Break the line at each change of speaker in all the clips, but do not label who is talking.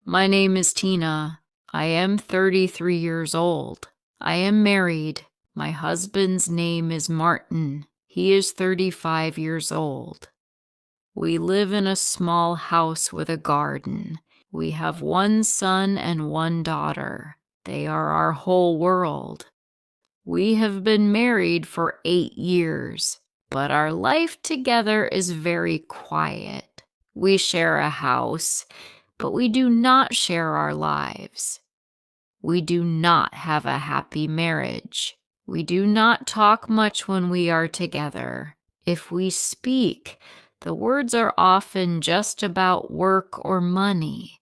My name is Tina. I am 33 years old. I am married. My husband's name is Martin. He is 35 years old. We live in a small house with a garden. We have one son and one daughter. They are our whole world. We have been married for 8 years, but our life together is very quiet. We share a house, but we do not share our lives. We do not have a happy marriage. We do not talk much when we are together. If we speak, the words are often just about work or money.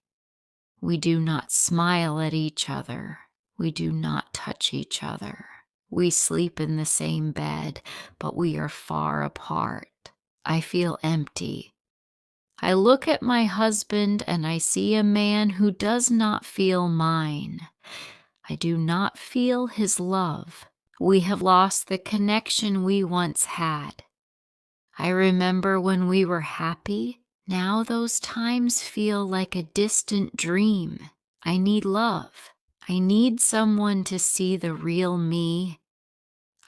We do not smile at each other. We do not touch each other. We sleep in the same bed, but we are far apart. I feel empty. I look at my husband and I see a man who does not feel mine. I do not feel his love. We have lost the connection we once had. I remember when we were happy. Now those times feel like a distant dream. I need love. I need someone to see the real me.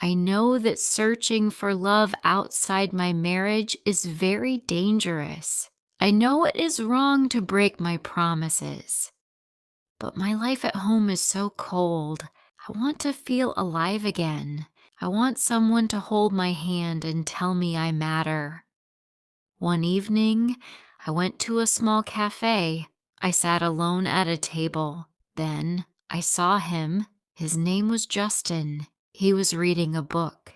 I know that searching for love outside my marriage is very dangerous. I know it is wrong to break my promises. But my life at home is so cold. I want to feel alive again. I want someone to hold my hand and tell me I matter. One evening, I went to a small cafe. I sat alone at a table. Then I saw him. His name was Justin. He was reading a book.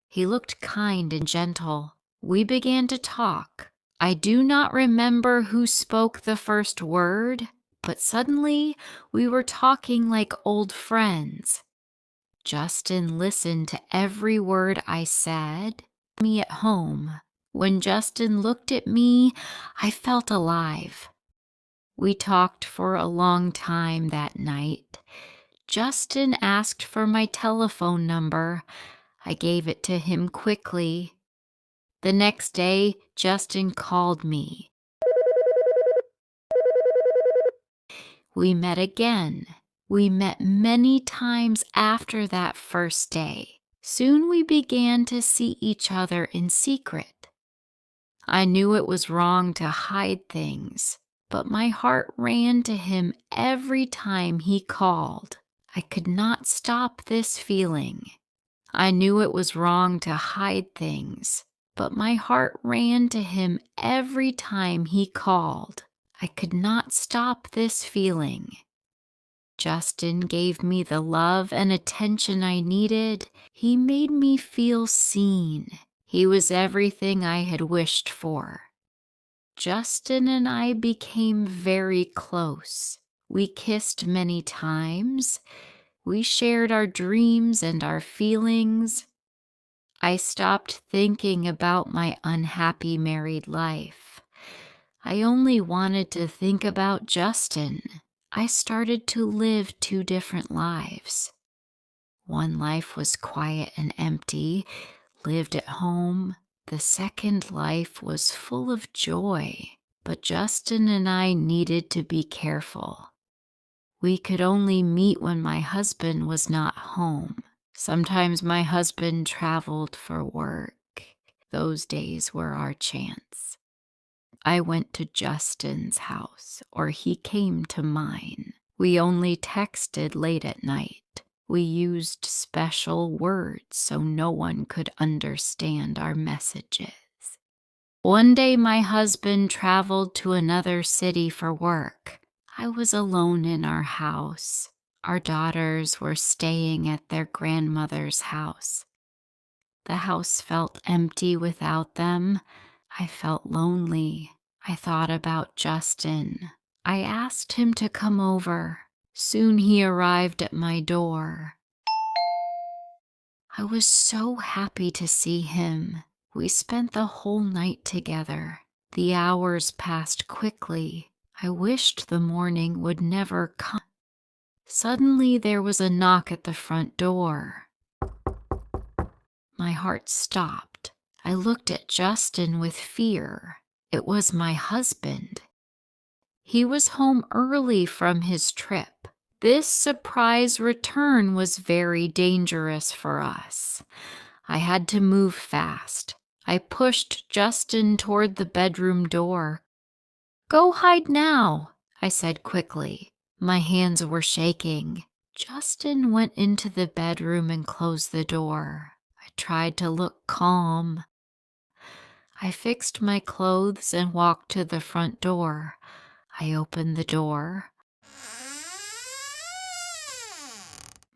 He looked kind and gentle. We began to talk. I do not remember who spoke the first word, but suddenly we were talking like old friends. Justin listened to every word I said. Me at home. When Justin looked at me, I felt alive. We talked for a long time that night. Justin asked for my telephone number. I gave it to him quickly. The next day, Justin called me. We met again. We met many times after that first day. Soon we began to see each other in secret. I knew it was wrong to hide things, but my heart ran to him every time he called. I could not stop this feeling. I knew it was wrong to hide things, but my heart ran to him every time he called. I could not stop this feeling. Justin gave me the love and attention I needed. He made me feel seen. He was everything I had wished for. Justin and I became very close. We kissed many times. We shared our dreams and our feelings. I stopped thinking about my unhappy married life. I only wanted to think about Justin. I started to live 2 different lives. One life was quiet and empty, lived at home. The second life was full of joy, but Justin and I needed to be careful. We could only meet when my husband was not home. Sometimes my husband traveled for work. Those days were our chance. I went to Justin's house, or he came to mine. We only texted late at night. We used special words so no one could understand our messages. One day my husband traveled to another city for work. I was alone in our house. Our daughters were staying at their grandmother's house. The house felt empty without them. I felt lonely. I thought about Justin. I asked him to come over. Soon he arrived at my door. I was so happy to see him. We spent the whole night together. The hours passed quickly. I wished the morning would never come. Suddenly there was a knock at the front door. My heart stopped. I looked at Justin with fear. It was my husband. He was home early from his trip. This surprise return was very dangerous for us. I had to move fast. I pushed Justin toward the bedroom door. "Go hide now," I said quickly. My hands were shaking. Justin went into the bedroom and closed the door. I tried to look calm. I fixed my clothes and walked to the front door. I opened the door.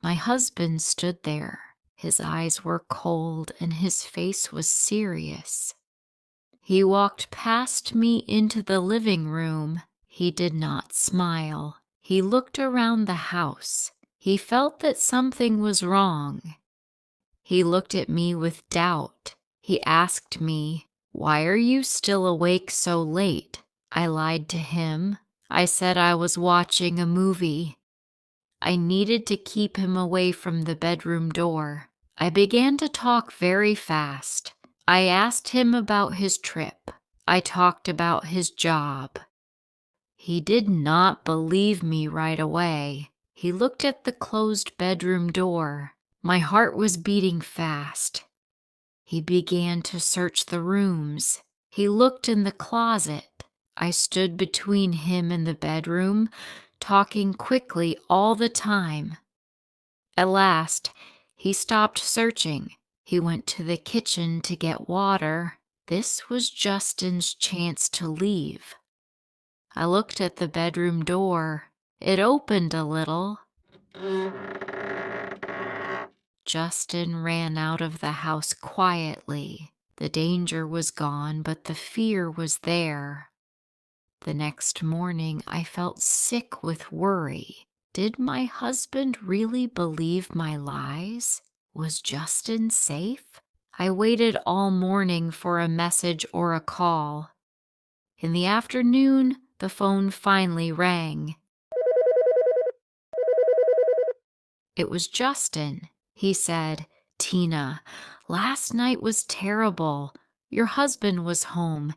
My husband stood there. His eyes were cold and his face was serious. He walked past me into the living room. He did not smile. He looked around the house. He felt that something was wrong. He looked at me with doubt. He asked me, "Why are you still awake so late?" I lied to him. I said I was watching a movie. I needed to keep him away from the bedroom door. I began to talk very fast. I asked him about his trip. I talked about his job. He did not believe me right away. He looked at the closed bedroom door. My heart was beating fast. He began to search the rooms. He looked in the closet. I stood between him and the bedroom, talking quickly all the time. At last, he stopped searching. He went to the kitchen to get water. This was Justin's chance to leave. I looked at the bedroom door. It opened a little. Justin ran out of the house quietly. The danger was gone, but the fear was there. The next morning, I felt sick with worry. Did my husband really believe my lies? Was Justin safe? I waited all morning for a message or a call. In the afternoon, the phone finally rang. It was Justin. He said, "Tina, last night was terrible. Your husband was home.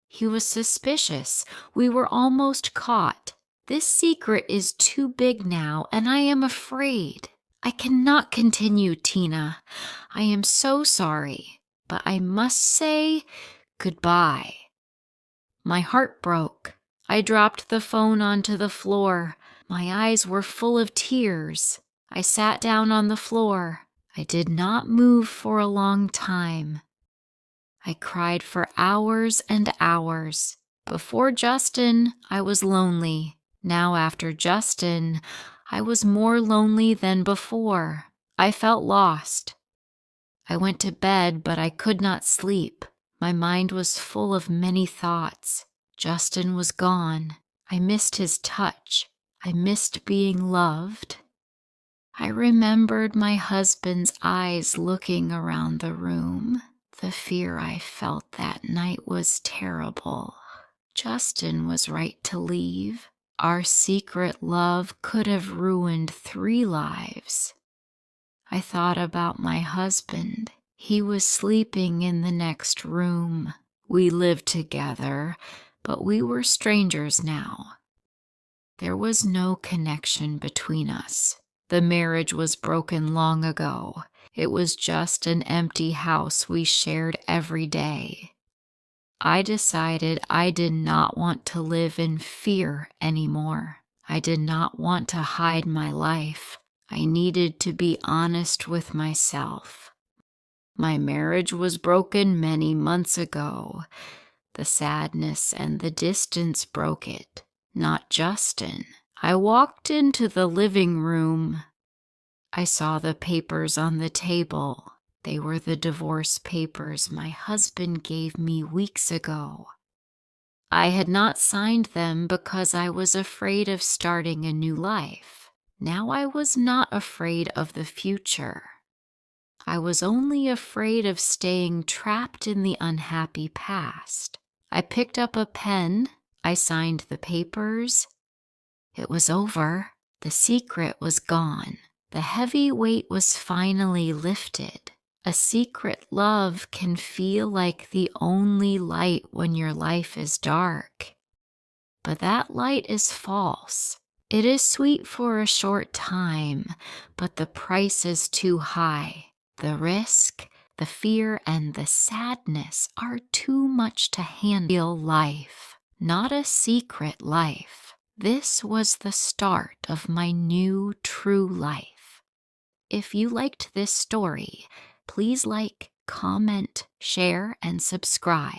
He was suspicious. We were almost caught. This secret is too big now, and I am afraid. I cannot continue, Tina. I am so sorry, but I must say goodbye." My heart broke. I dropped the phone onto the floor. My eyes were full of tears. I sat down on the floor. I did not move for a long time. I cried for hours and hours. Before Justin, I was lonely. Now, after Justin, I was more lonely than before. I felt lost. I went to bed, but I could not sleep. My mind was full of many thoughts. Justin was gone. I missed his touch. I missed being loved. I remembered my husband's eyes looking around the room. The fear I felt that night was terrible. Justin was right to leave. Our secret love could have ruined 3 lives. I thought about my husband. He was sleeping in the next room. We lived together, but we were strangers now. There was no connection between us. The marriage was broken long ago. It was just an empty house we shared every day. I decided I did not want to live in fear anymore. I did not want to hide my life. I needed to be honest with myself. My marriage was broken many months ago. The sadness and the distance broke it, not Justin. I walked into the living room. I saw the papers on the table. They were the divorce papers my husband gave me weeks ago. I had not signed them because I was afraid of starting a new life. Now I was not afraid of the future. I was only afraid of staying trapped in the unhappy past. I picked up a pen. I signed the papers. It was over. The secret was gone. The heavy weight was finally lifted. A secret love can feel like the only light when your life is dark. But that light is false. It is sweet for a short time, but the price is too high. The risk, the fear, and the sadness are too much to handle. Life, not a secret life. This was the start of my new true life. If you liked this story, please like, comment, share, and subscribe.